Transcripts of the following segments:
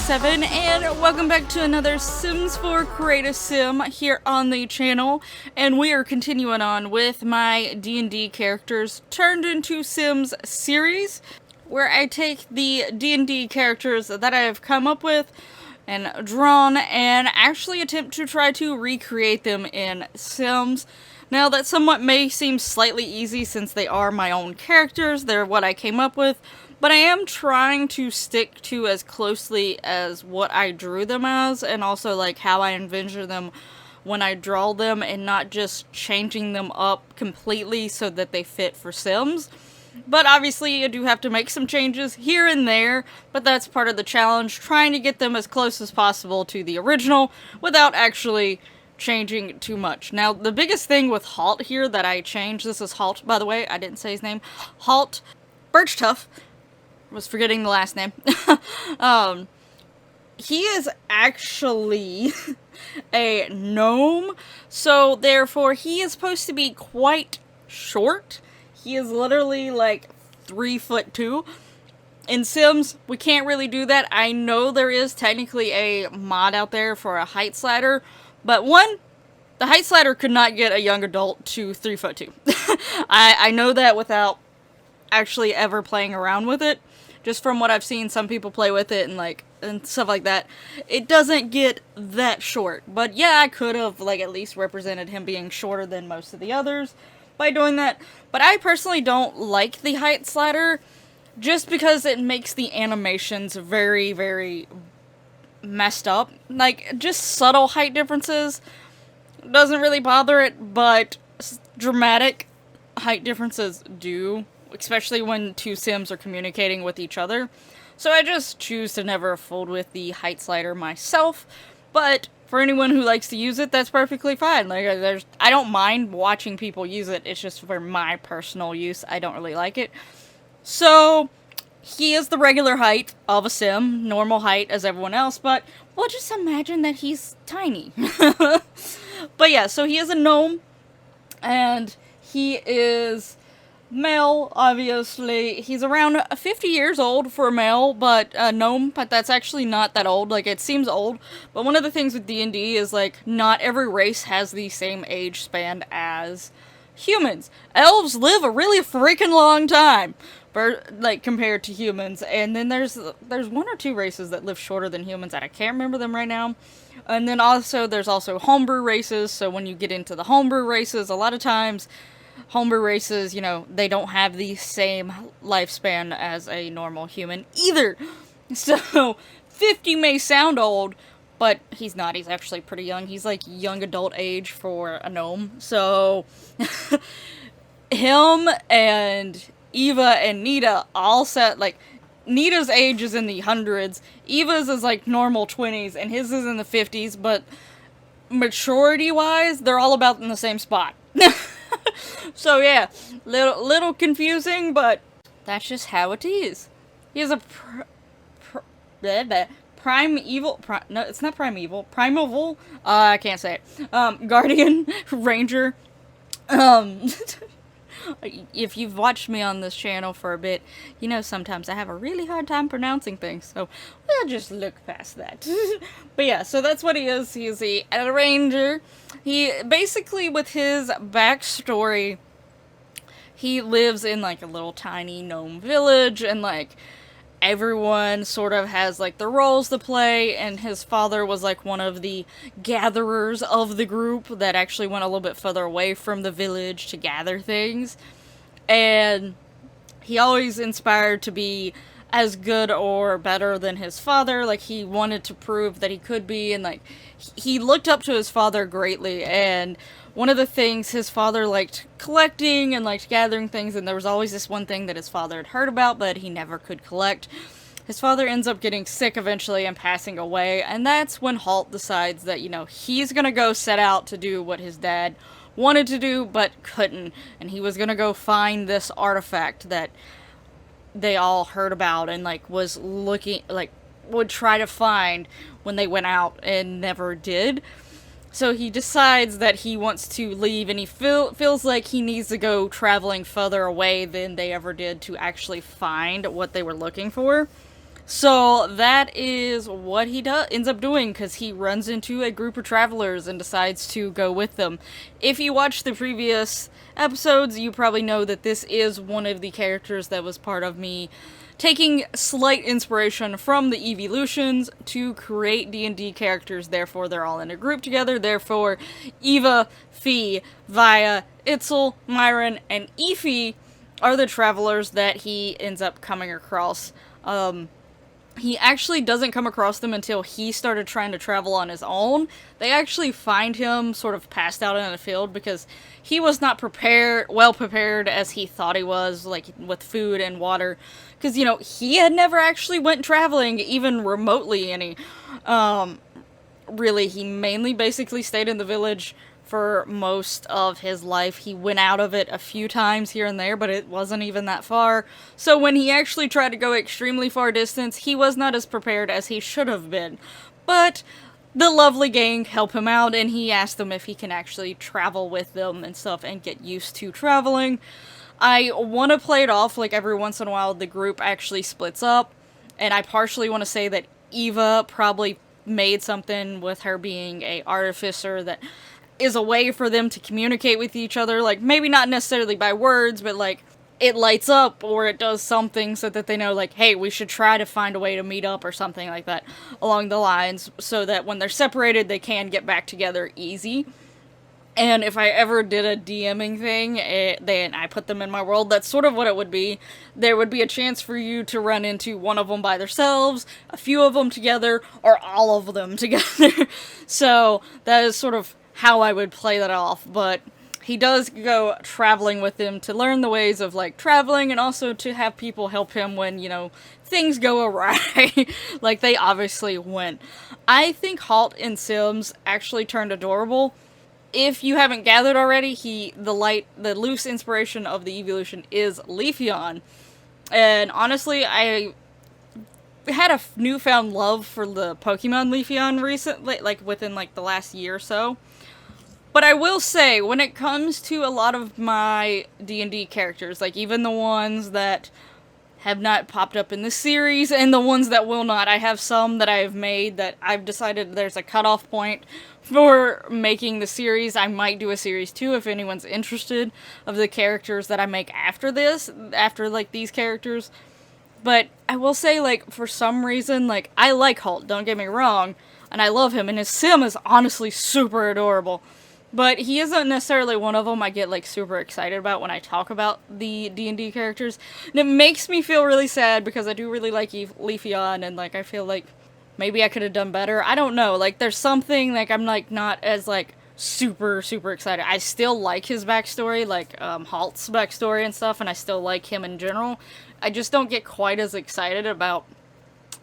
7, and welcome back to another Sims 4 Create a Sim here on the channel. And we are continuing on with my D&D characters turned into Sims series, where I take the D&D characters that I have come up with and drawn and actually attempt to try to recreate them in Sims. Now, that somewhat may seem slightly easy since they are my own characters, they're what I came up with, but I am trying to stick to as closely as what I drew them as, and also like how I envision them when I draw them, and not just changing them up completely so that they fit for Sims. But obviously you do have to make some changes here and there, but that's part of the challenge, trying to get them as close as possible to the original without actually changing too much. Now, the biggest thing with Holt here that I changed, this is Holt, by the way, I didn't say his name, Holt Birchtuff, was forgetting the last name. He is actually a gnome, so therefore he is supposed to be quite short. He is literally like 3'2". In Sims, we can't really do that. I know there is technically a mod out there for a height slider, but one, the height slider could not get a young adult to 3'2". I know that without actually ever playing around with it. Just from what I've seen some people play with it and stuff like that. It doesn't get that short. But yeah, I could have at least represented him being shorter than most of the others by doing that. But I personally don't like the height slider just because it makes the animations very, very messed up. Just subtle height differences doesn't really bother it, but dramatic height differences do, especially when two Sims are communicating with each other. So I just choose to never fool with the height slider myself, but for anyone who likes to use it, that's perfectly fine. I don't mind watching people use it, it's just for my personal use, I don't really like it. So he is the regular height of a Sim, normal height as everyone else, but we'll just imagine that he's tiny. But yeah, so he is a gnome, and he is male, obviously. He's around 50 years old for a male, but a gnome, but that's actually not that old. It seems old, but one of the things with D&D is, not every race has the same age span as humans. Elves live a really freaking long time, compared to humans, and then there's one or two races that live shorter than humans, and I can't remember them right now. And then there's also homebrew races, so when you get into the homebrew races, a lot of times homebrew races, they don't have the same lifespan as a normal human either. So 50 may sound old, but he's not. He's actually pretty young. He's young adult age for a gnome. So him and Eva and Nita all set, Nita's age is in the hundreds, Eva's is normal 20s, and his is in the 50s, but maturity-wise, they're all about in the same spot. So yeah, little confusing, but that's just how it is. He has a primeval, no, it's not primeval, primeval, I can't say it, guardian, ranger. If you've watched me on this channel for a bit, you know sometimes I have a really hard time pronouncing things, so we'll just look past that. But yeah, so that's what he is. He is a ranger. He, basically, with his backstory, he lives in, a little tiny gnome village, and, everyone sort of has, their roles to play, and his father was, one of the gatherers of the group that actually went a little bit further away from the village to gather things. And he always inspired to be as good or better than his father. He wanted to prove that he could be, and, he looked up to his father greatly, and one of the things his father liked collecting and liked gathering things, and there was always this one thing that his father had heard about, but he never could collect. His father ends up getting sick eventually and passing away, and that's when Holt decides that, he's gonna go set out to do what his dad wanted to do, but couldn't, and he was gonna go find this artifact that they all heard about and, was looking, would try to find when they went out and never did. So he decides that he wants to leave, and he feels like he needs to go traveling further away than they ever did to actually find what they were looking for. So that is what he ends up doing, because he runs into a group of travelers and decides to go with them. If you watch the previous episodes, you probably know that this is one of the characters that was part of me taking slight inspiration from the Evolutions to create D&D characters. Therefore, they're all in a group together. Therefore, Eva, Fee, Via, Itzel, Myron, and Efi are the travelers that he ends up coming across. He actually doesn't come across them until he started trying to travel on his own. They actually find him sort of passed out in a field because he was not well prepared as he thought he was, like with food and water. Because, he had never actually went traveling even remotely any. Really, he mainly basically stayed in the village for most of his life. He went out of it a few times here and there, but it wasn't even that far. So when he actually tried to go extremely far distance, he was not as prepared as he should have been. But the lovely gang help him out, and he asked them if he can actually travel with them and stuff and get used to traveling. I want to play it off like every once in a while the group actually splits up, and I partially want to say that Eva probably made something with her being a artificer that is a way for them to communicate with each other, like, maybe not necessarily by words, but, like, it lights up, or it does something so that they know, like, hey, we should try to find a way to meet up, or something like that, along the lines, so that when they're separated, they can get back together easy. And if I ever did a DMing thing, then I put them in my world, that's sort of what it would be. There would be a chance for you to run into one of them by themselves, a few of them together, or all of them together. So, that is sort of how I would play that off, but he does go traveling with them to learn the ways of, like, traveling, and also to have people help him when, things go awry, like they obviously went. I think Holt in Sims actually turned adorable. If you haven't gathered already, the loose inspiration of the evolution is Leafeon, and honestly, I had a newfound love for the Pokemon Leafeon recently, like within like the last year or so. But I will say, when it comes to a lot of my D&D characters, like even the ones that have not popped up in the series, and the ones that will not, I have some that I have made that I've decided there's a cutoff point for making the series. I might do a series 2 if anyone's interested, of the characters that I make after this, after like these characters. But I will say, like, for some reason, like, I like Holt, don't get me wrong, and I love him, and his sim is honestly super adorable. But he isn't necessarily one of them I get, like, super excited about when I talk about the D&D characters. And it makes me feel really sad, because I do really like Leafeon, and, like, I feel like maybe I could have done better. I don't know. Like, there's something, like, I'm, like, not as, like, super, super excited. I still like his backstory, like, Halt's backstory and stuff, and I still like him in general. I just don't get quite as excited about,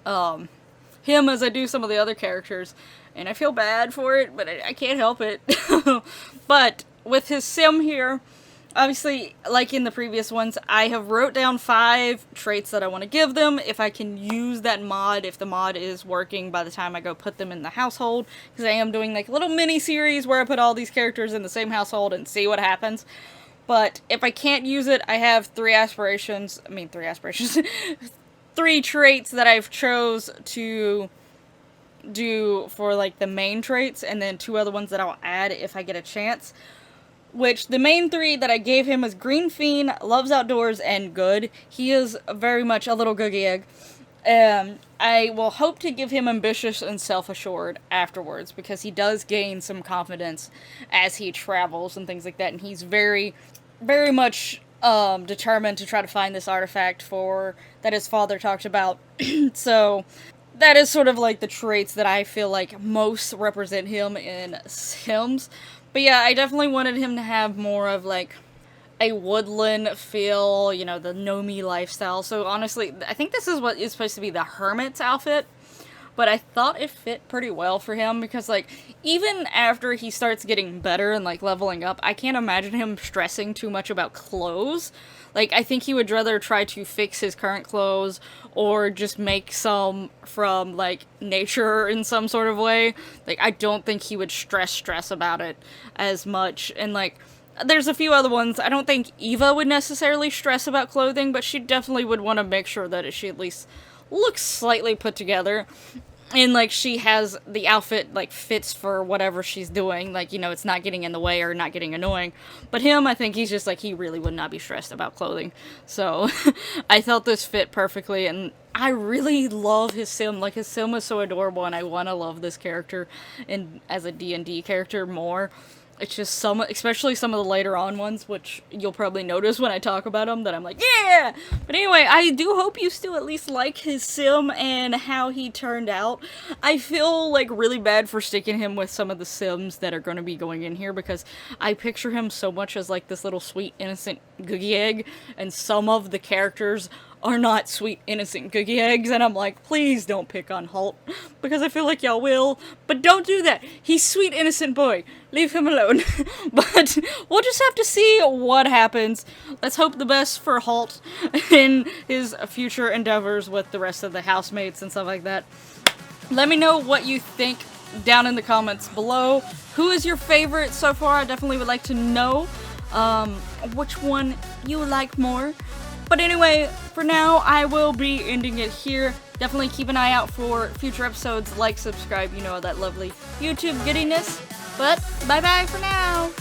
him as I do some of the other characters. And I feel bad for it, but I can't help it. But with his sim here, obviously, like in the previous ones, I have wrote down 5 traits that I want to give them. If I can use that mod, if the mod is working by the time I go put them in the household. Because I am doing like a little mini-series where I put all these characters in the same household and see what happens. But if I can't use it, I have 3 aspirations. 3 traits that I've chose to do for like the main traits, and then 2 other ones that I'll add if I get a chance. Which the main 3 that I gave him is Green Fiend, Loves Outdoors, and Good. He is very much a little googie egg. I will hope to give him Ambitious and Self-Assured afterwards, because he does gain some confidence as he travels and things like that, and he's very, very much determined to try to find this artifact that his father talked about. So that is sort of like the traits that I feel like most represent him in Sims. But yeah, I definitely wanted him to have more of like a woodland feel, the Nomi lifestyle. So honestly, I think this is what is supposed to be the hermit's outfit. But I thought it fit pretty well for him, because like even after he starts getting better and like leveling up, I can't imagine him stressing too much about clothes. Like, I think he would rather try to fix his current clothes, or just make some from, like, nature in some sort of way. Like, I don't think he would stress about it as much. And, like, there's a few other ones. I don't think Eva would necessarily stress about clothing, but she definitely would want to make sure that she at least looks slightly put together. And, like, she has the outfit, like, fits for whatever she's doing. Like, you know, it's not getting in the way or not getting annoying. But him, I think he's just, like, he really would not be stressed about clothing. So, I felt this fit perfectly. And I really love his sim. Like, his sim is so adorable. And I want to love this character as a D&D character more. It's just especially some of the later on ones, which you'll probably notice when I talk about them, that I'm like, yeah! But anyway, I do hope you still at least like his sim and how he turned out. I feel, like, really bad for sticking him with some of the sims that are going to be going in here, because I picture him so much as, like, this little sweet, innocent googie egg, and some of the characters are not sweet, innocent googie eggs, and I'm like, please don't pick on Holt, because I feel like y'all will, but don't do that. He's sweet, innocent boy. Leave him alone. But we'll just have to see what happens. Let's hope the best for Holt in his future endeavors with the rest of the housemates and stuff like that. Let me know what you think down in the comments below. Who is your favorite so far? I definitely would like to know which one you like more. But anyway, for now, I will be ending it here. Definitely keep an eye out for future episodes. Like, subscribe, you know, all that lovely YouTube goodiness. But bye-bye for now.